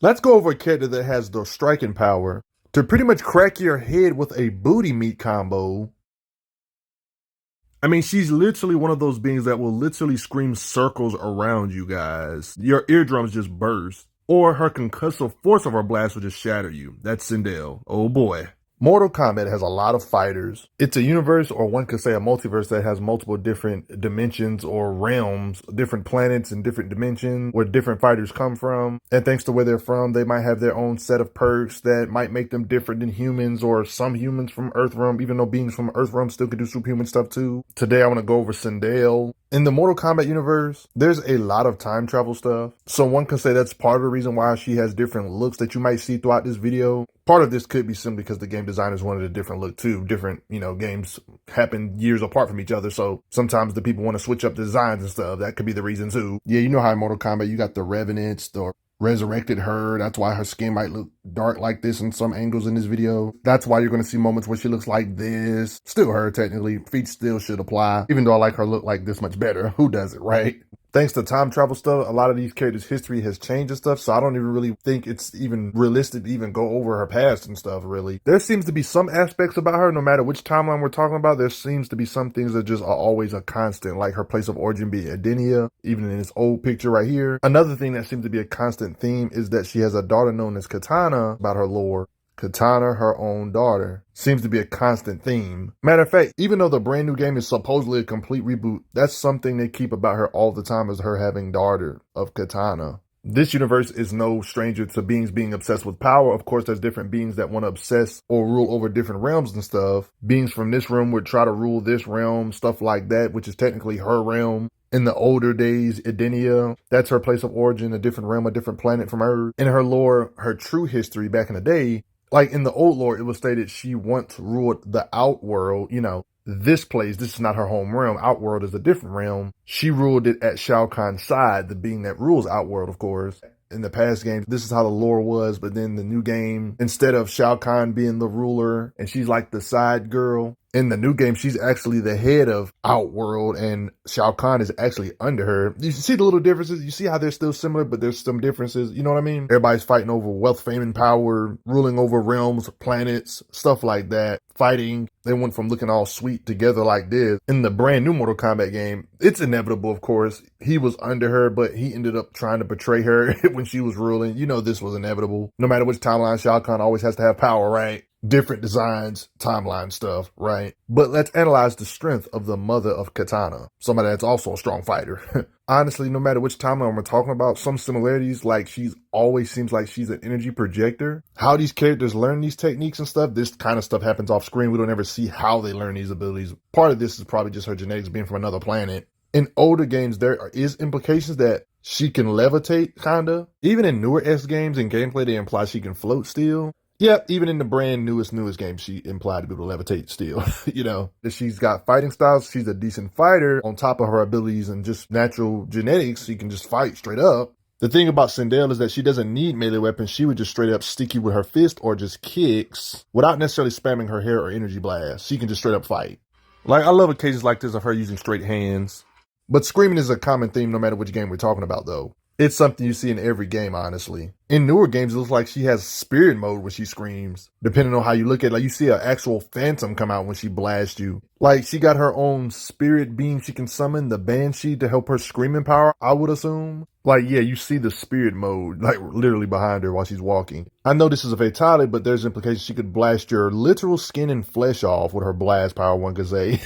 Let's go over a character that has the striking power to pretty much crack your head with a booty meat combo. I mean, she's literally one of those beings that will literally scream circles around you guys. Your eardrums just burst. Or her concussive force of her blast will just shatter you. That's Sindel. Oh boy. Mortal Kombat has a lot of fighters. It's a universe, or one could say a multiverse, that has multiple different dimensions or realms, different planets and different dimensions where different fighters come from. And thanks to where they're from, they might have their own set of perks that might make them different than humans, or some humans from Earthrealm, even though beings from Earthrealm still could do superhuman stuff too. Today I want to go over Sindel. In the Mortal Kombat universe, there's a lot of time travel stuff. So one can say that's part of the reason why she has different looks that you might see throughout this video. Part of this could be simply because the game designers wanted a different look too. Different, games happen years apart from each other. So sometimes the people want to switch up the designs and stuff. That could be the reason too. Yeah, you know how in Mortal Kombat you got the Revenants, the resurrected her. That's why her skin might look dark like this in some angles in this video. That's why you're going to see moments where she looks like this. Still her, technically. Feet still should apply. Even though I like her look like this much better. Who does it, right? Thanks to time travel stuff, a lot of these characters' history has changed and stuff, so I don't even really think it's even realistic to even go over her past and stuff, really. There seems to be some aspects about her, no matter which timeline we're talking about, there seems to be some things that just are always a constant, like her place of origin being Edenia, even in this old picture right here. Another thing that seems to be a constant theme is that she has a daughter known as Katana. About her lore, Katana, her own daughter, seems to be a constant theme. Matter of fact, even though the brand new game is supposedly a complete reboot, that's something they keep about her all the time, is her having daughter of Katana. This universe is no stranger to beings being obsessed with power. Of course, there's different beings that want to obsess or rule over different realms and stuff. Beings from this realm would try to rule this realm, stuff like that, which is technically her realm. In the older days, Edenia, that's her place of origin, a different realm, a different planet from her. In her lore, her true history back in the day, like in the old lore, it was stated she once ruled the Outworld, this place. This is not her home realm. Outworld is a different realm. She ruled it at Shao Kahn's side, the being that rules Outworld, of course. In the past games, this is how the lore was, but then the new game, instead of Shao Kahn being the ruler and she's like the side girl, in the new game, she's actually the head of Outworld and Shao Kahn is actually under her. You see the little differences? You see how they're still similar, but there's some differences. You know what I mean? Everybody's fighting over wealth, fame, and power, ruling over realms, planets, stuff like that, fighting. They went from looking all sweet together like this. In the brand new Mortal Kombat game, it's inevitable, of course. He was under her, but he ended up trying to betray her when she was ruling. This was inevitable. No matter which timeline, Shao Kahn always has to have power, right? Different designs, timeline stuff, right? But let's analyze the strength of the mother of Katana, somebody that's also a strong fighter. Honestly, no matter which timeline we're talking about, some similarities, like she's always seems like she's an energy projector. How these characters learn these techniques and stuff, this kind of stuff happens off screen. We don't ever see how they learn these abilities. Part of this is probably just her genetics being from another planet. In older games, there is implications that she can levitate, kinda. Even in newer S games and gameplay, they imply she can float still. Yeah, even in the brand newest game, she implied to be able to levitate still. That she's got fighting styles. She's a decent fighter. On top of her abilities and just natural genetics, she can just fight straight up. The thing about Sindel is that she doesn't need melee weapons. She would just straight up stick you with her fist or just kicks without necessarily spamming her hair or energy blast. She can just straight up fight. Like, I love occasions like this of her using straight hands. But screaming is a common theme no matter which game we're talking about, though. It's something you see in every game, honestly. In newer games, it looks like she has spirit mode when she screams. Depending on how you look at it, like you see an actual phantom come out when she blasts you. Like she got her own spirit being she can summon, the Banshee, to help her screaming power, I would assume. Like, yeah, you see the spirit mode, like literally behind her while she's walking. I know this is a fatality, but there's implications she could blast your literal skin and flesh off with her blast power, one could say.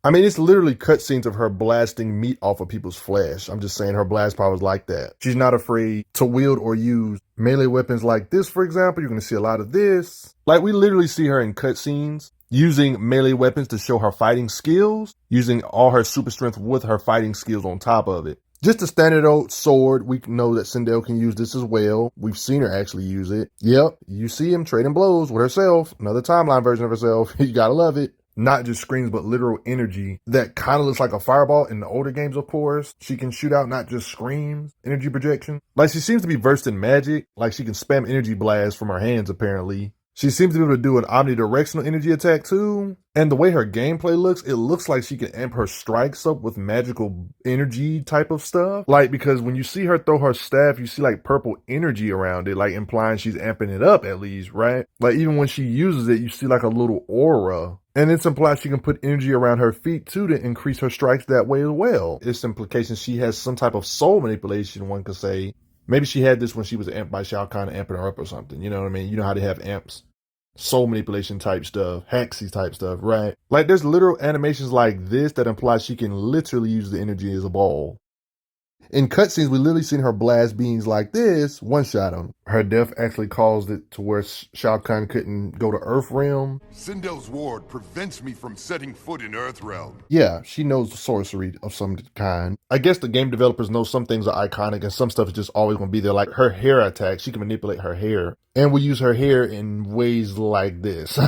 I mean, it's literally cutscenes of her blasting meat off of people's flesh. I'm just saying her blast power is like that. She's not afraid to wield or use melee weapons like this, for example. You're going to see a lot of this. Like, we literally see her in cutscenes using melee weapons to show her fighting skills, using all her super strength with her fighting skills on top of it. Just a standard old sword. We know that Sindel can use this as well. We've seen her actually use it. Yep, you see him trading blows with herself. Another timeline version of herself. You gotta love it. Not just screams, but literal energy that kind of looks like a fireball. In the older games, of course, she can shoot out not just screams, energy projection. Like, she seems to be versed in magic. Like, she can spam energy blasts from her hands, apparently. She seems to be able to do an omnidirectional energy attack too. And the way her gameplay looks, it looks like she can amp her strikes up with magical energy type of stuff. Like, because when you see her throw her staff, you see like purple energy around it, like implying she's amping it up at least, right? Like even when she uses it, you see like a little aura. And it's implied she can put energy around her feet too to increase her strikes that way as well. It's implication she has some type of soul manipulation, one could say. Maybe she had this when she was amped by Shao Kahn amping her up or something. You know what I mean? You know how they have amps. Soul manipulation type stuff, Haxy type stuff, right? Like there's literal animations like this that imply she can literally use the energy as a ball. In cutscenes, we literally seen her blast beings like this, one-shot them. Her death actually caused it to where Shao Kahn couldn't go to Earth Realm. Sindel's ward prevents me from setting foot in Earth Realm. Yeah, she knows sorcery of some kind. I guess the game developers know some things are iconic and some stuff is just always going to be there. Like her hair attack, she can manipulate her hair. And we use her hair in ways like this.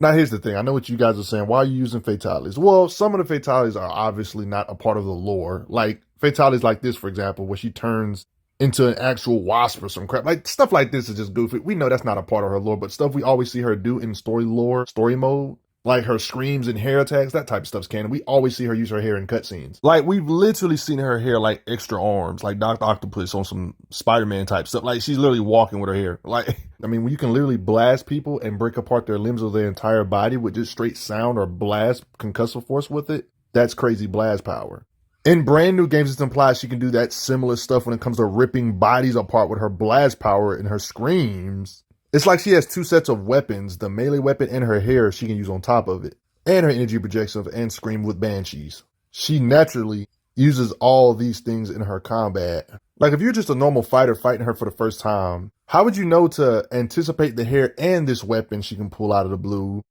Now, here's the thing. I know what you guys are saying. Why are you using fatalities? Well, some of the fatalities are obviously not a part of the lore. Like fatalities like this, for example, where she turns into an actual wasp or some crap. Like stuff like this is just goofy. We know that's not a part of her lore, but stuff we always see her do in story lore, story mode, like her screams and hair attacks, that type of stuff's canon. We always see her use her hair in cutscenes. Like we've literally seen her hair like extra arms, like Dr. Octopus on some Spider-Man type stuff. Like she's literally walking with her hair. Like, I mean, when you can literally blast people and break apart their limbs or their entire body with just straight sound or blast concussive force with it, that's crazy blast power. In brand new games, it's implied she can do that similar stuff when it comes to ripping bodies apart with her blast power and her screams. It's like she has two sets of weapons, the melee weapon and her hair she can use on top of it, and her energy projections and scream with banshees. She naturally uses all these things in her combat. Like if you're just a normal fighter fighting her for the first time, how would you know to anticipate the hair and this weapon she can pull out of the blue?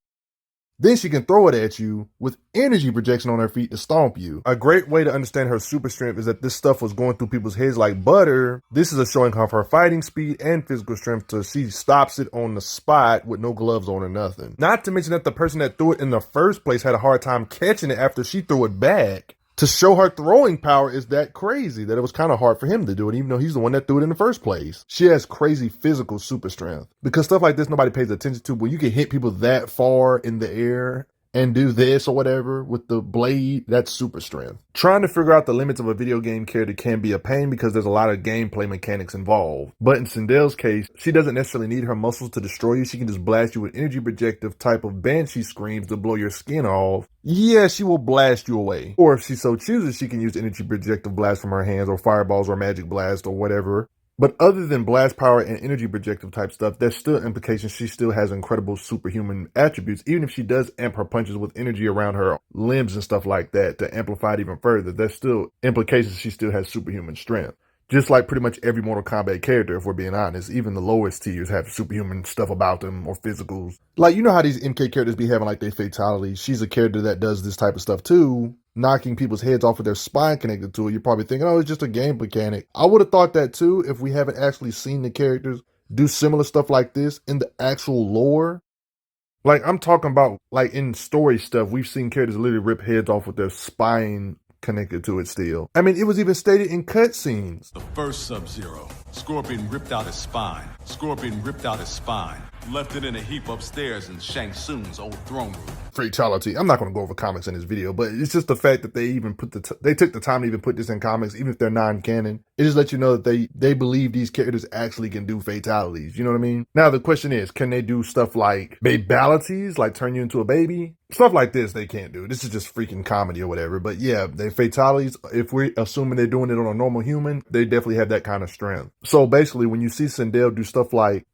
Then she can throw it at you with energy projection on her feet to stomp you. A great way to understand her super strength is that this stuff was going through people's heads like butter. This is a showing of her fighting speed and physical strength to she stops it on the spot with no gloves on or nothing. Not to mention that the person that threw it in the first place had a hard time catching it after she threw it back. To show her throwing power is that crazy that it was kind of hard for him to do it, even though he's the one that threw it in the first place. She has crazy physical super strength. Because stuff like this nobody pays attention to. When you can hit people that far in the air and do this or whatever with the blade, that's super strength. Trying to figure out the limits of a video game character can be a pain because there's a lot of gameplay mechanics involved. But in Sindel's case, she doesn't necessarily need her muscles to destroy you. She can just blast you with energy projective type of banshee screams to blow your skin off. Yeah, she will blast you away. Or if she so chooses, she can use energy projective blast from her hands or fireballs or magic blast or whatever. But other than blast power and energy projective type stuff, there's still implications she still has incredible superhuman attributes. Even if she does amp her punches with energy around her limbs and stuff like that to amplify it even further, there's still implications she still has superhuman strength. Just like pretty much every Mortal Kombat character, if we're being honest, even the lowest tiers have superhuman stuff about them or physicals. Like, you know how these MK characters be having like their fatalities? She's a character that does this type of stuff too, knocking people's heads off with their spine connected to it. You're probably thinking, oh, it's just a game mechanic. I would have thought that too if we haven't actually seen the characters do similar stuff like this in the actual lore. Like, I'm talking about like in story stuff, we've seen characters literally rip heads off with their spine connected to it still. I mean, it was even stated in cutscenes. The first Sub-Zero, Scorpion ripped out his spine. Scorpion ripped out his spine, left it in a heap upstairs in Shang Tsung's old throne room. Fatality. I'm not going to go over comics in this video, but it's just the fact that they even put they took the time to even put this in comics, even if they're non-canon. It just lets you know that they believe these characters actually can do fatalities. You know what I mean? Now the question is, can they do stuff like babalities, like turn you into a baby? Stuff like this they can't do. This is just freaking comedy or whatever. But yeah, they fatalities, if we're assuming they're doing it on a normal human, they definitely have that kind of strength. So basically, when you see Sindel do stuff like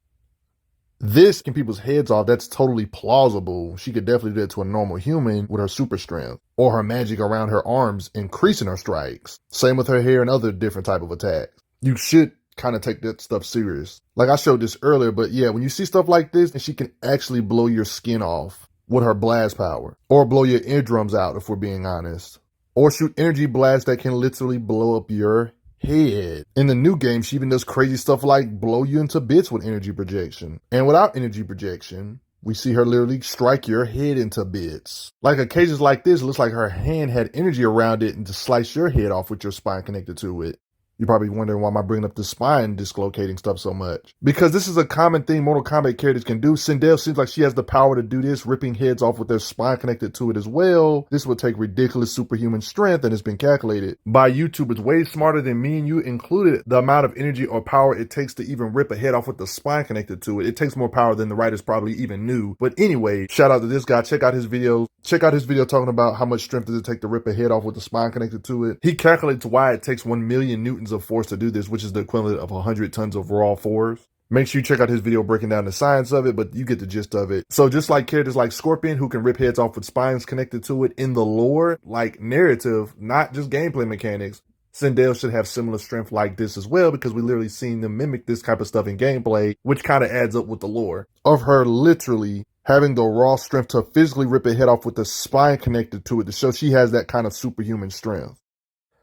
this in people's heads off, that's totally plausible. She could definitely do that to a normal human with her super strength or her magic around her arms increasing her strikes. Same with her hair and other different type of attacks. You should kind of take that stuff serious. Like I showed this earlier, but yeah, when you see stuff like this, and she can actually blow your skin off with her blast power or blow your eardrums out, if we're being honest, or shoot energy blasts that can literally blow up your head. In the new game, she even does crazy stuff like blow you into bits with energy projection. And without energy projection, we see her literally strike your head into bits. Like occasions like this, it looks like her hand had energy around it and to slice your head off with your spine connected to it. You're probably wondering why am I bringing up the spine dislocating stuff so much. Because this is a common thing Mortal Kombat characters can do. Sindel seems like she has the power to do this, ripping heads off with their spine connected to it as well. This would take ridiculous superhuman strength, and it's been calculated by YouTubers way smarter than me and you included. The amount of energy or power it takes to even rip a head off with the spine connected to it. It takes more power than the writers probably even knew. But anyway, shout out to this guy. Check out his videos. Check out his video talking about how much strength does it take to rip a head off with the spine connected to it. He calculates why it takes 1 million newtons of force to do this, which is the equivalent of 100 tons of raw force. Make sure you check out his video breaking down the science of it, but you get the gist of it. So just like characters like Scorpion, who can rip heads off with spines connected to it in the lore, like narrative, not just gameplay mechanics, Sindel should have similar strength like this as well, because we literally seen them mimic this type of stuff in gameplay, which kind of adds up with the lore of her literally having the raw strength to physically rip a head off with the spine connected to it to show she has that kind of superhuman strength.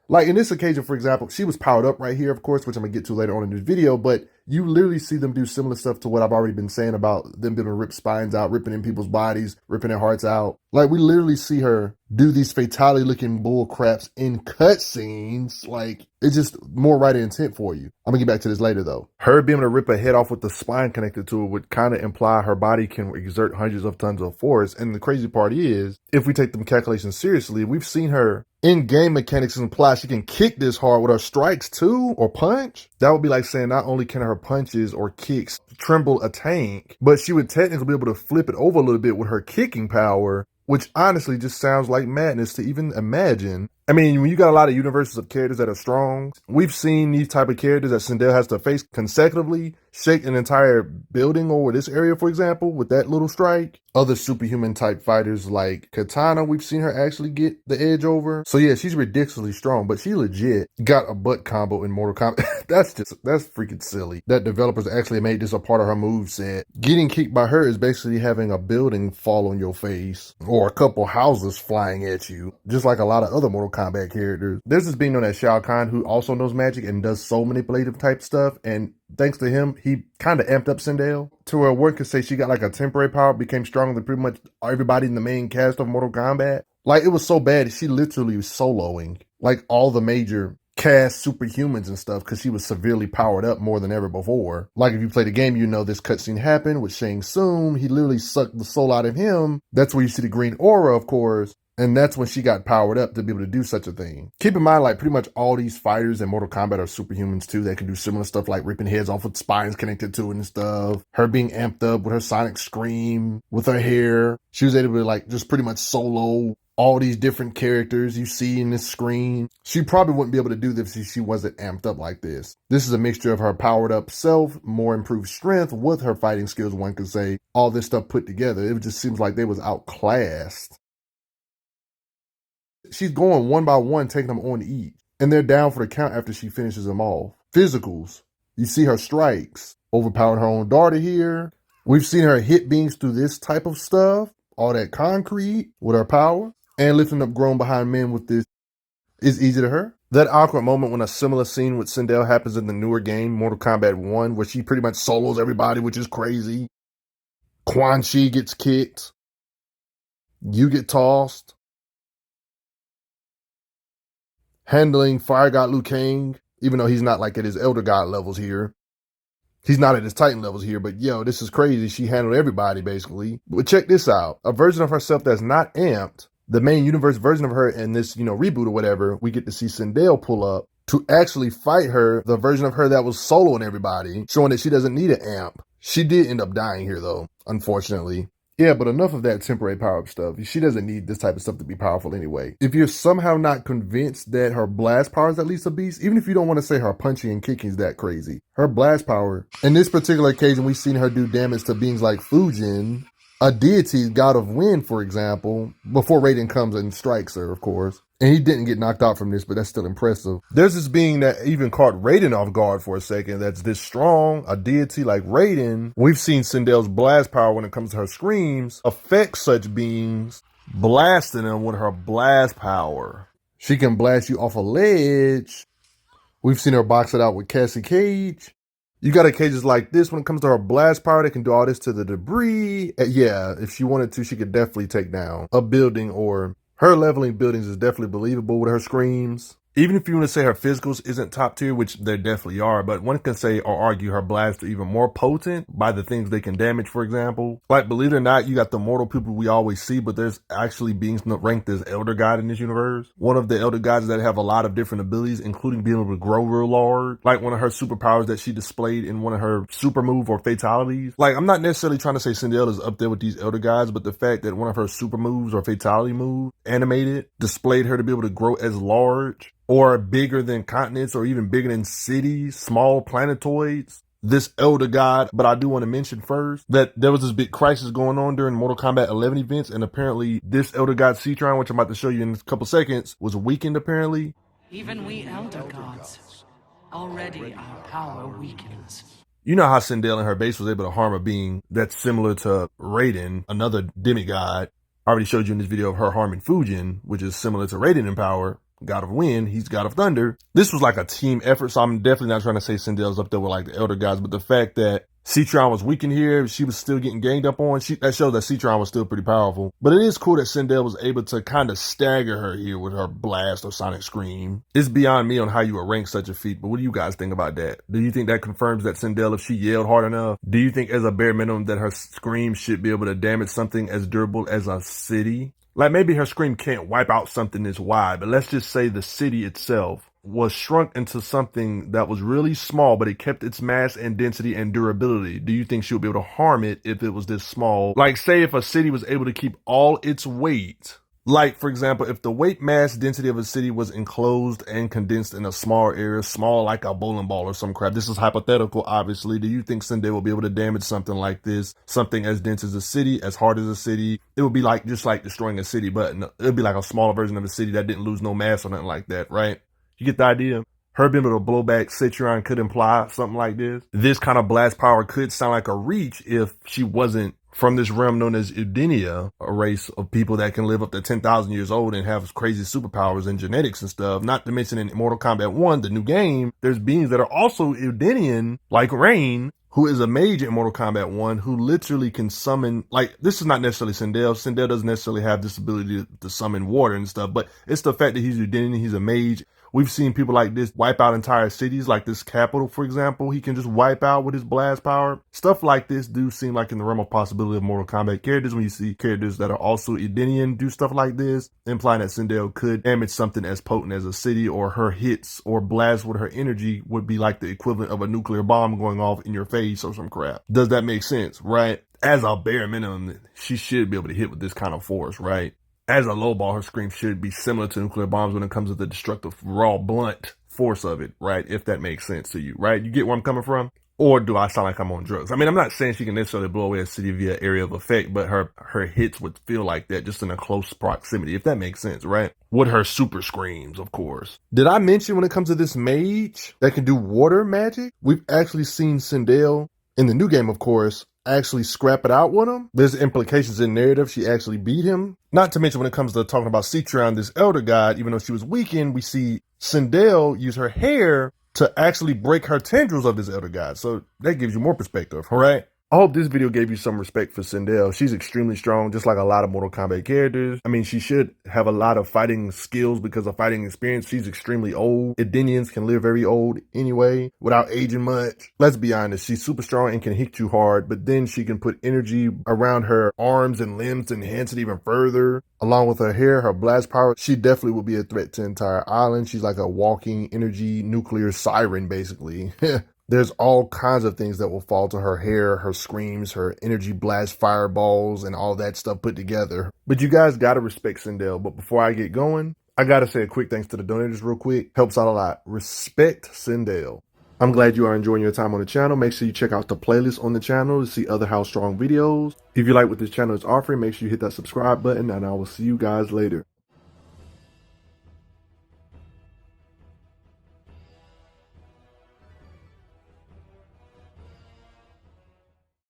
Like in this occasion, for example, she was powered up right here, of course, which I'm going to get to later on in this video, but you literally see them do similar stuff to what I've already been saying about them being able to rip spines out, ripping in people's bodies, ripping their hearts out. Like we literally see her do these fatality looking bull craps in cutscenes. Like it's just more right intent for you. I'm gonna get back to this later though. Her being able to rip a head off with the spine connected to it would kind of imply her body can exert hundreds of tons of force. And the crazy part is, if we take them calculations seriously, we've seen her in-game mechanics imply she can kick this hard with her strikes too, or punch. That would be like saying not only can her punches or kicks tremble a tank, but she would technically be able to flip it over a little bit with her kicking power, which honestly just sounds like madness to even imagine. I mean, when you got a lot of universes of characters that are strong, we've seen these type of characters that Sindel has to face consecutively shake an entire building over this area, for example, with that little strike. Other superhuman type fighters like Katana, we've seen her actually get the edge over. So yeah, she's ridiculously strong, but she legit got a butt combo in Mortal Kombat. that's freaking silly. That developers actually made this a part of her moveset. Getting kicked by her is basically having a building fall on your face or a couple houses flying at you, just like a lot of other Mortal Kombat characters. There's this being known as Shao Kahn who also knows magic and does soul manipulative type stuff, and thanks to him, he kind of amped up Sindel to where one could say she got like a temporary power, became stronger than pretty much everybody in the main cast of Mortal Kombat. Like it was so bad, she literally was soloing like all the major cast superhumans and stuff because she was severely powered up more than ever before. Like if you play the game, you know this cutscene happened with Shang Tsung. He literally sucked the soul out of him. That's where you see the green aura, of course. And that's when she got powered up to be able to do such a thing. Keep in mind, like pretty much all these fighters in Mortal Kombat are superhumans too. They can do similar stuff like ripping heads off with spines connected to it and stuff. Her being amped up with her sonic scream, with her hair. She was able to like just pretty much solo all these different characters you see in this screen. She probably wouldn't be able to do this if she wasn't amped up like this. This is a mixture of her powered up self, more improved strength with her fighting skills, one could say. All this stuff put together. It just seems like they was outclassed. She's going one by one, taking them on each. And they're down for the count after she finishes them off. Physicals. You see her strikes. Overpowering her own daughter here. We've seen her hit beams through this type of stuff. All that concrete with her power. And lifting up grown behind men with this is easy to her. That awkward moment when a similar scene with Sindel happens in the newer game, Mortal Kombat 1, where she pretty much solos everybody, which is crazy. Quan Chi gets kicked. You get tossed. Handling Fire God Liu Kang, even though he's not like at his Elder God levels here. He's not at his Titan levels here, but yo, this is crazy. She handled everybody basically. But check this out. A version of herself that's not amped, the main universe version of her in this, reboot or whatever, we get to see Sindel pull up to actually fight her, the version of her that was soloing everybody, showing that she doesn't need an amp. She did end up dying here though, unfortunately. Yeah, but enough of that temporary power-up stuff. She doesn't need this type of stuff to be powerful anyway. If you're somehow not convinced that her blast power is at least a beast, even if you don't want to say her punching and kicking is that crazy, her blast power, in this particular occasion, we've seen her do damage to beings like Fujin, a deity, god of wind, for example, before Raiden comes and strikes her, of course. And he didn't get knocked out from this, but that's still impressive. There's this being that even caught Raiden off guard for a second that's this strong, a deity like Raiden. We've seen Sindel's blast power when it comes to her screams affect such beings, blasting them with her blast power. She can blast you off a ledge. We've seen her box it out with Cassie Cage. You got occasions like this when it comes to her blast power that can do all this to the debris. Yeah, if she wanted to, she could definitely take down a building, or her leveling buildings is definitely believable with her screams. Even if you want to say her physicals isn't top tier, which there definitely are, but one can say or argue her blasts are even more potent by the things they can damage, for example. Like, believe it or not, you got the mortal people we always see, but there's actually beings ranked as Elder God in this universe. One of the Elder Gods that have a lot of different abilities, including being able to grow real large. Like one of her superpowers that she displayed in one of her super move or fatalities. Like, I'm not necessarily trying to say Sindel is up there with these Elder Gods, but the fact that one of her super moves or fatality moves animated displayed her to be able to grow as large or bigger than continents or even bigger than cities, small planetoids. This Elder God, but I do want to mention first that there was this big crisis going on during Mortal Kombat 11 events, and apparently this Elder God Citron, which I'm about to show you in a couple seconds, was weakened apparently. Even we Elder Gods, already our power weakens. You know how Sindel in her base was able to harm a being that's similar to Raiden, another demigod. I already showed you in this video of her harming Fujin, which is similar to Raiden in power. God of Wind, he's God of Thunder. This was like a team effort, so I'm definitely not trying to say Sindel's up there with like the Elder Gods, but the fact that Citron was weakened here, she was still getting ganged up on, that shows that Citron was still pretty powerful. But it is cool that Sindel was able to kind of stagger her here with her blast or sonic scream. It's beyond me on how you would rank such a feat, but what do you guys think about that? Do you think that confirms that Sindel, if she yelled hard enough, do you think as a bare minimum that her scream should be able to damage something as durable as a city? Like maybe her scream can't wipe out something this wide, but let's just say the city itself was shrunk into something that was really small, but it kept its mass and density and durability. Do you think she would be able to harm it if it was this small? Like say if a city was able to keep all its weight. Like, for example, if the weight mass density of a city was enclosed and condensed in a small area, small like a bowling ball or some crap. This is hypothetical, obviously. Do you think Sindel will be able to damage something like this? Something as dense as a city, as hard as a city? It would be like just like destroying a city, but it would be like a smaller version of a city that didn't lose no mass or nothing like that, right? You get the idea? Her being able to blow back Citron could imply something like this. This kind of blast power could sound like a reach if she wasn't from this realm known as Eudenia, a race of people that can live up to 10,000 years old and have crazy superpowers and genetics and stuff. Not to mention in Mortal Kombat 1, the new game, there's beings that are also Eudenian, like Rain, who is a mage in Mortal Kombat 1, who literally can summon, like, this is not necessarily Sindel. Sindel doesn't necessarily have this ability to summon water and stuff, but it's the fact that he's Eudenian, he's a mage. We've seen people like this wipe out entire cities, like this capital, for example. He can just wipe out with his blast power. Stuff like this do seem like in the realm of possibility of Mortal Kombat characters. When you see characters that are also Edenian do stuff like this, implying that Sindel could damage something as potent as a city, or her hits or blasts with her energy would be like the equivalent of a nuclear bomb going off in your face or some crap. Does that make sense, right? As a bare minimum, she should be able to hit with this kind of force, right? As a low ball, her scream should be similar to nuclear bombs when it comes to the destructive, raw, blunt force of it, right? If that makes sense to you, right? You get where I'm coming from? Or do I sound like I'm on drugs? I mean, I'm not saying she can necessarily blow away a city via area of effect, but her hits would feel like that just in a close proximity, if that makes sense, right? With her super screams, of course. Did I mention when it comes to this mage that can do water magic? We've actually seen Sindel in the new game, of course, actually scrap it out with him. There's implications in narrative. She actually beat him. Not to mention when it comes to talking about Citron, this Elder God, even though she was weakened, we see Sindel use her hair to actually break her tendrils of this Elder God. So that gives you more perspective, all right? I hope this video gave you some respect for Sindel. She's extremely strong, just like a lot of Mortal Kombat characters. I mean, she should have a lot of fighting skills because of fighting experience. She's extremely old. Edenians can live very old anyway, without aging much. Let's be honest, she's super strong and can hit you hard, but then she can put energy around her arms and limbs to enhance it even further. Along with her hair, her blast power, she definitely will be a threat to the entire island. She's like a walking energy nuclear siren, basically. There's all kinds of things that will fall to her hair, her screams, her energy blast fireballs, and all that stuff put together. But you guys gotta respect Sindel. But before I get going, I gotta say a quick thanks to the donators real quick. Helps out a lot. Respect Sindel. I'm glad you are enjoying your time on the channel. Make sure you check out the playlist on the channel to see other How Strong videos. If you like what this channel is offering, make sure you hit that subscribe button, and I will see you guys later.